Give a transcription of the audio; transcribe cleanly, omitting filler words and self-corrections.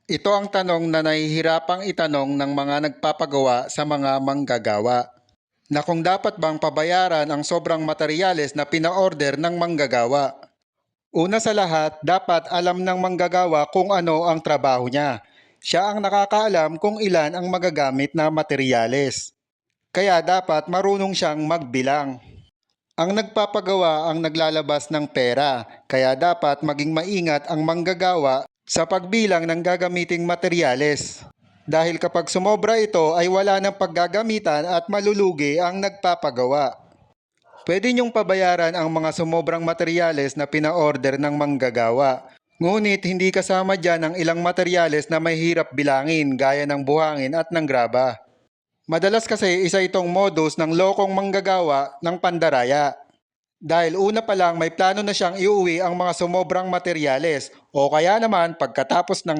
Ito ang tanong na nahihirapang itanong ng mga nagpapagawa sa mga manggagawa, na kung dapat bang pabayaran ang sobrang materyales na pina-order ng manggagawa. Una sa lahat, dapat alam ng manggagawa kung ano ang trabaho niya. Siya ang nakakaalam kung ilan ang magagamit na materyales. Kaya dapat marunong siyang magbilang. Ang nagpapagawa ang naglalabas ng pera, kaya dapat maging maingat ang manggagawa sa pagbilang ng gagamiting materyales. Dahil kapag sumobra ito ay wala ng paggagamitan at malulugi ang nagpapagawa. Pwede niyong pabayaran ang mga sumobrang materyales na pina-order ng manggagawa. Ngunit hindi kasama dyan ang ilang materyales na may hirap bilangin gaya ng buhangin at ng graba. Madalas kasi isa itong modus ng lokong manggagawa ng pandaraya. Dahil una pa lang may plano na siyang iuwi ang mga sumobrang materyales o kaya naman pagkatapos ng